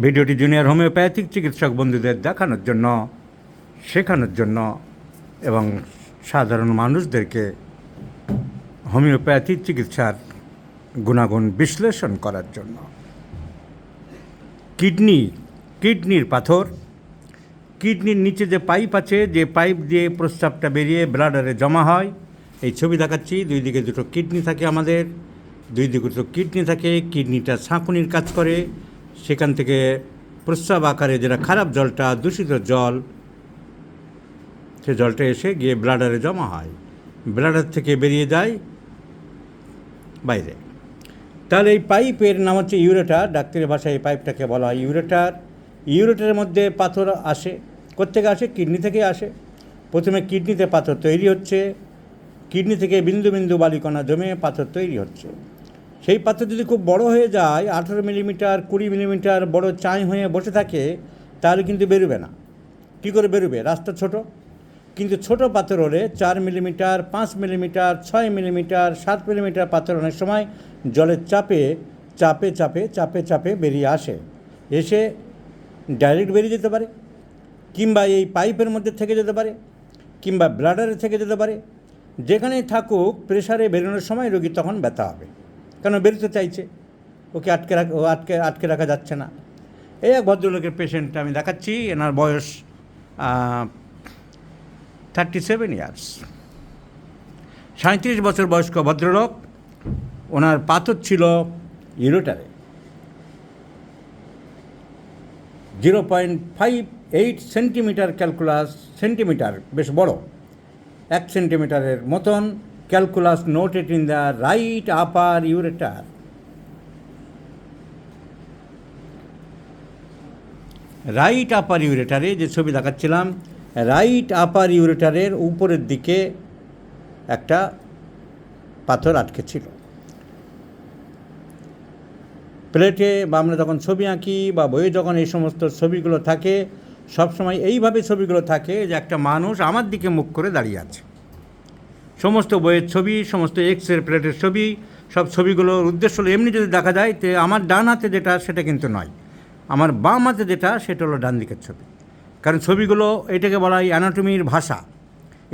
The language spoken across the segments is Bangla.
ভিডিওটি জুনিয়র হোমিওপ্যাথিক চিকিৎসক বন্ধুদের দেখানোর জন্য, শেখানোর জন্য এবং সাধারণ মানুষদেরকে হোমিওপ্যাথি চিকিৎসার গুণাগুণ বিশ্লেষণ করার জন্য। কিডনির পাথর, কিডনির নিচে যে পাইপ আছে, যে পাইপ দিয়ে প্রস্রাবটা বেরিয়ে ব্লাডারে জমা হয়, এই ছবি দেখাচ্ছি। দুই দিকে দুটো কিডনি থাকে আমাদের, দুই দিকে দুটো কিডনি থাকে। কিডনিটা ছাঁকুনির কাজ করে, সেখান থেকে প্রস্রাব আকারে যেটা খারাপ জলটা, দূষিত জল, সে জলটা এসে গিয়ে ব্লাডারে জমা হয়, ব্লাডার থেকে বেরিয়ে যায় বাইরে। তাহলে এই পাইপের নাম হচ্ছে ইউরেটার। ডাক্তারি ভাষায় এই পাইপটাকে বলা হয় ইউরেটার। ইউরেটারের মধ্যে পাথর আসে, কোত্থেকে আসে? কিডনি থেকে আসে। প্রথমে কিডনিতে পাথর তৈরি হচ্ছে, কিডনি থেকে বিন্দু বিন্দু বালিকণা জমে পাথর তৈরি হচ্ছে। সেই পাথর যদি খুব বড় হয়ে যায়, 18 মিলিমিটার 20 মিলিমিটার বড় চাই হয়ে বসে থাকে, তাহলে কিন্তু বেরোবে না। কী করে বেরোবে? রাস্তা ছোট। কিন্তু ছোট পাথর হলে 4 মিলিমিটার, 5 মিলিমিটার, 6 মিলিমিটার, 7 মিলিমিটার পাথর অনেক সময় জলের চাপে চাপে চাপে চাপে চাপে বেরিয়ে আসে, এসে ডাইরেক্ট বেরিয়ে যেতে পারে, কিংবা এই পাইপের মধ্যে থেকে যেতে পারে, কিংবা ব্লাডারে থেকে যেতে পারে। যেখানেই থাকুক, প্রেশারে বেরোনোর সময় রোগী তখন ব্যথা হবে, কেন বেরোতে চাইছে, ওকে আটকে রাখা যাচ্ছে না। এই এক ভদ্রলোকের পেশেন্ট আমি দেখাচ্ছি। এনার বয়স 37 ইয়ার্স, 37 বছর বয়স্ক ভদ্রলোক। ওনার পাথর ছিল ইউরেটারে, 0.58 সেন্টিমিটার ক্যালকুলাস, সেন্টিমিটার বেশ বড়, 1 সেন্টিমিটারের মতন calculus noted in the right upper ureter. Right upper ইউরেটারে যে ছবি দেখাচ্ছিলাম, রাইট আপার ইউরেটারের উপরের দিকে একটা পাথর আটকে ছিল। প্লেটে বা আমরা যখন ছবি আঁকি বা বইয়ে যখন এই সমস্ত ছবিগুলো থাকে, সবসময় এইভাবে ছবিগুলো থাকে যে একটা মানুষ আমার দিকে মুখ করে দাঁড়িয়ে আছে। সমস্ত বইয়ের ছবি, সমস্ত এক্সের প্লেটের ছবি, সব ছবিগুলোর উদ্দেশ্য হলো এমনি যদি দেখা যায়, তো আমার ডান হাতে যেটা সেটা কিন্তু নয়, আমার বাম হাতে যেটা সেটা হলো ডান দিকের ছবি। কারণ ছবিগুলো, এটাকে বলা হয় অ্যানাটমির ভাষা,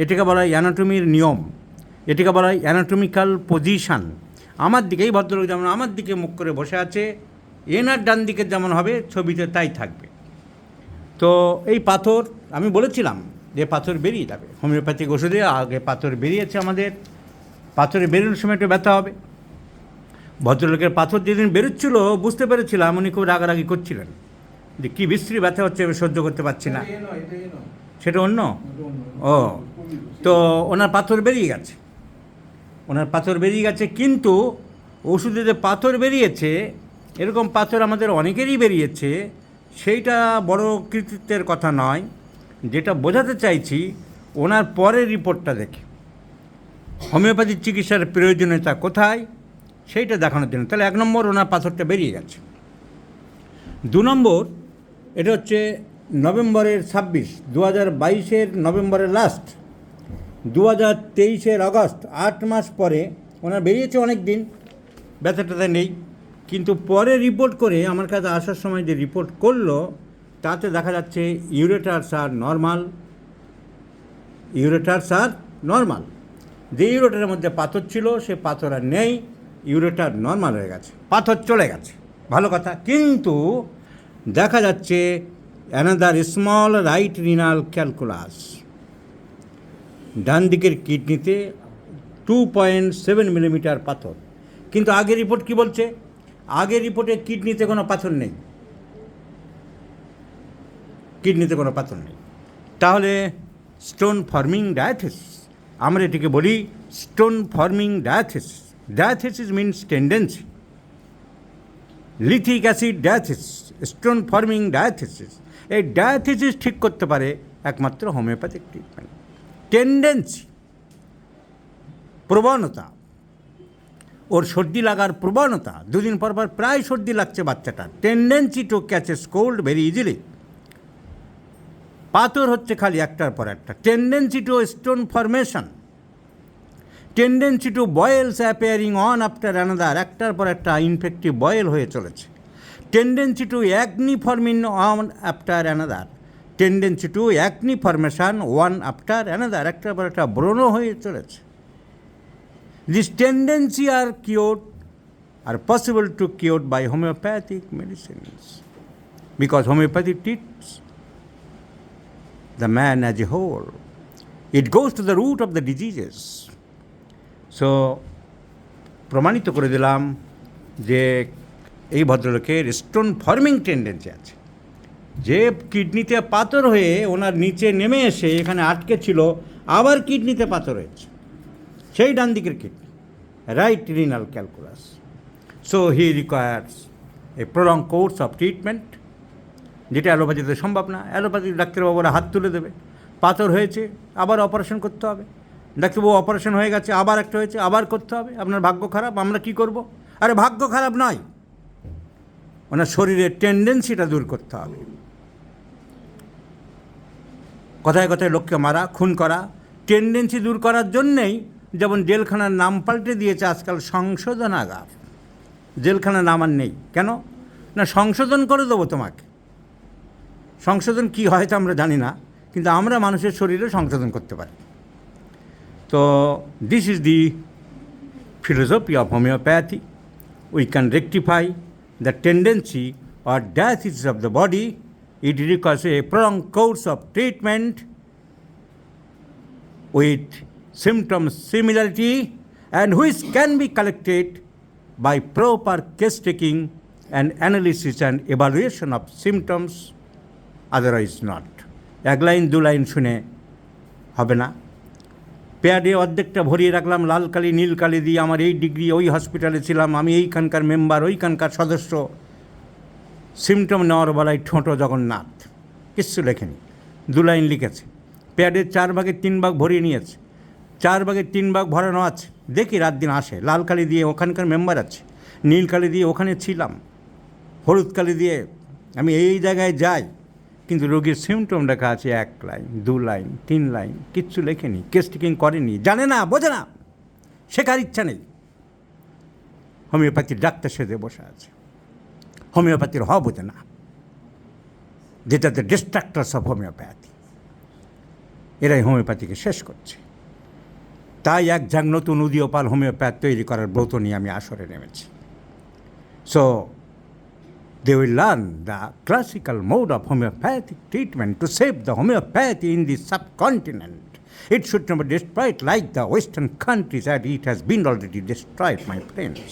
এটাকে বলা হয় অ্যানাটমির নিয়ম, এটাকে বলা হয় অ্যানাটমিক্যাল পজিশান। আমার দিকে, এই ভদ্রলোক যেমন আমার দিকে মুখ করে বসে আছে, এনার ডান দিকের যেমন হবে ছবিতে তাই থাকবে। তো এই পাথর, আমি বলেছিলাম যে পাথর বেরিয়ে যাবে, হোমিওপ্যাথিক ওষুধে আগে পাথর বেরিয়েছে আমাদের। পাথরে বেরোনোর সময় একটু ব্যথা হবে। ভদ্রলোকের পাথর যেদিন বেরোচ্ছিল বুঝতে পেরেছিলাম উনি খুব রাগারাগি করছিলেন যে কী বিশ্রী ব্যথা হচ্ছে, আমি সহ্য করতে পারছি না। সেটা অন্য? ও, তো ওনার পাথর বেরিয়ে গেছে, ওনার পাথর বেরিয়ে গেছে। কিন্তু ওষুধে যে পাথর বেরিয়েছে, এরকম পাথর আমাদের অনেকেরই বেরিয়েছে, সেইটা বড় কৃতিত্বের কথা নয়। যেটা বোঝাতে চাইছি, ওনার পরের রিপোর্টটা দেখে হোমিওপ্যাথিক চিকিৎসার প্রয়োজনীয়তা কোথায় সেইটা দেখানোর জন্য। তাহলে 1 নম্বর, ওনার পাথরটা বেরিয়ে গেছে। 2 নম্বর, এটা হচ্ছে নভেম্বরের 26, 2022-এর নভেম্বরের লাস্ট, 2023-এর আগস্ট, 8 মাস পরে ওনার বেরিয়েছে। অনেক দিন ব্যথা নেই, কিন্তু পরে রিপোর্ট করে আমার কাছে আসার সময় যে রিপোর্ট করলো, তাতে দেখা যাচ্ছে ইউরেটার্স আর নর্মাল, ইউরেটার্স আর নর্মাল। যে ইউরেটারের মধ্যে পাথর ছিল সে পাথর আর নেই, ইউরেটার নর্মাল হয়ে গেছে, পাথর চলে গেছে, ভালো কথা। কিন্তু দেখা যাচ্ছে another small right renal calculus, ডান দিকের কিডনিতে 2.7 মিলিমিটার পাথর। কিন্তু আগের রিপোর্ট কি বলছে? আগের রিপোর্টে কিডনিতে কোনো পাথর নেই, কিডনিতে কোনো পাথর নেই। তাহলে স্টোন ফর্মিং ডায়াথিসিস, আমরা এটিকে বলি stone forming diathesis. Diathesis means tendency, lithic acid diathesis, stone forming diathesis. এই ডায়াথিসিস ঠিক করতে পারে একমাত্র হোমিওপ্যাথিক ট্রিটমেন্ট। টেন্ডেন্সি, প্রবণতা, ওর সর্দি লাগার প্রবণতা, 2 দিন পর পর প্রায় সর্দি লাগছে বাচ্চাটার, tendency two catches cold very easily. পাথর হচ্ছে খালি একটার পর একটা, tendency two stone formation, tendency two বয়েলস appearing on after another, একটার পর একটা ইনফেক্টিভ বয়েল হয়ে চলেছে। tendency to acne forming one after another, tendency to acne formation one after another, একটা পর একটা ব্রণ হয়ে চলেছে। This tendency are cured, are possible to cured by homeopathic medicines, because homeopathy treats the man as a whole. It goes to the root of the diseases. So প্রমাণিত করে দিলাম যে এই ভদ্রলোকের স্টোন ফর্মিং টেন্ডেন্সি আছে, যে কিডনিতে পাথর হয়ে ওনার নিচে নেমে এসে এখানে আটকে ছিল, আবার কিডনিতে পাথর হয়েছে, সেই ডান দিকের kidney, right renal calculus. So he requires A prolong course of treatment, যেটা অ্যালোপ্যাথিতে সম্ভব না। অ্যালোপ্যাথি ডাক্তারবাবুরা হাত তুলে দেবে, পাথর হয়েছে আবার অপারেশন করতে হবে, ডাক্তারবাবু অপারেশন হয়ে গেছে আবার একটা হয়েছে আবার করতে হবে, আপনার ভাগ্য খারাপ, আমরা কি করব? আরে ভাগ্য খারাপ নয়, ওনার শরীরের টেন্ডেন্সিটা দূর করতে হবে। কথায় কথায় লোককে মারা, খুন করা, টেন্ডেন্সি দূর করার জন্যেই যেমন জেলখানার নাম পাল্টে দিয়েছে আজকাল সংশোধনাগার। জেলখানার নাম আর নেই, কেন না সংশোধন করে দেবো তোমাকে। সংশোধন কী হয় তা আমরা জানি না, কিন্তু আমরা মানুষের শরীরে সংশোধন করতে পারি। তো this is the philosophy of homeopathy. We can rectify the tendency or diseases of the body. It requires a prolonged course of treatment with symptom similarity, and which can be collected by proper case taking and analysis and evaluation of symptoms, otherwise not. এক লাইন দু লাইন শুনে হবে না। প্যাডে অর্ধেকটা ভরিয়ে রাখলাম লাল কালি নীল কালি দিয়ে, আমার এই ডিগ্রি, ওই হসপিটালে ছিলাম, আমি এইখানকার মেম্বার, ওইখানকার সদস্য। সিমটম নেওয়ার বেলায় ঠোঁটো জগন্নাথ, কিচ্ছু লেখেনি, দু লাইন লিখেছে। প্যাডের 4 ভাগের 3 ভাগ ভরিয়ে নিয়েছে, 4 ভাগের 3 ভাগ ভরানো আছে। দেখি রাত দিন আসে, লাল কালি দিয়ে ওখানকার মেম্বার আছে, নীল কালি দিয়ে ওখানে ছিলাম, হলুদ কালি দিয়ে আমি এই জায়গায় যাই, কিন্তু রোগীর সিমটম লেখা আছে 1 লাইন 2 লাইন 3 লাইন, কিচ্ছু লেখেনি, কেস টেকিং করেনি, জানে না, বোঝে না, শেখার ইচ্ছা নেই। হোমিওপ্যাথির ডাক্তার সেজে বসে আছে, হোমিওপ্যাথির বোঝে না, যেটা দ্য ডিস্ট্রাক্টার্স অফ হোমিওপ্যাথি। এরাই হোমিওপ্যাথিকে শেষ করছে। তাই এক ঝাঁক নতুন উদীয়পাল হোমিওপ্যাথ তৈরি করার ব্রত নিয়ে আমি আসরে নেমেছি। So they will learn the classical mode of homeopathic treatment to save the homeopathy in the subcontinent. It should not be destroyed like the Western countries, and it has been already destroyed, my friends.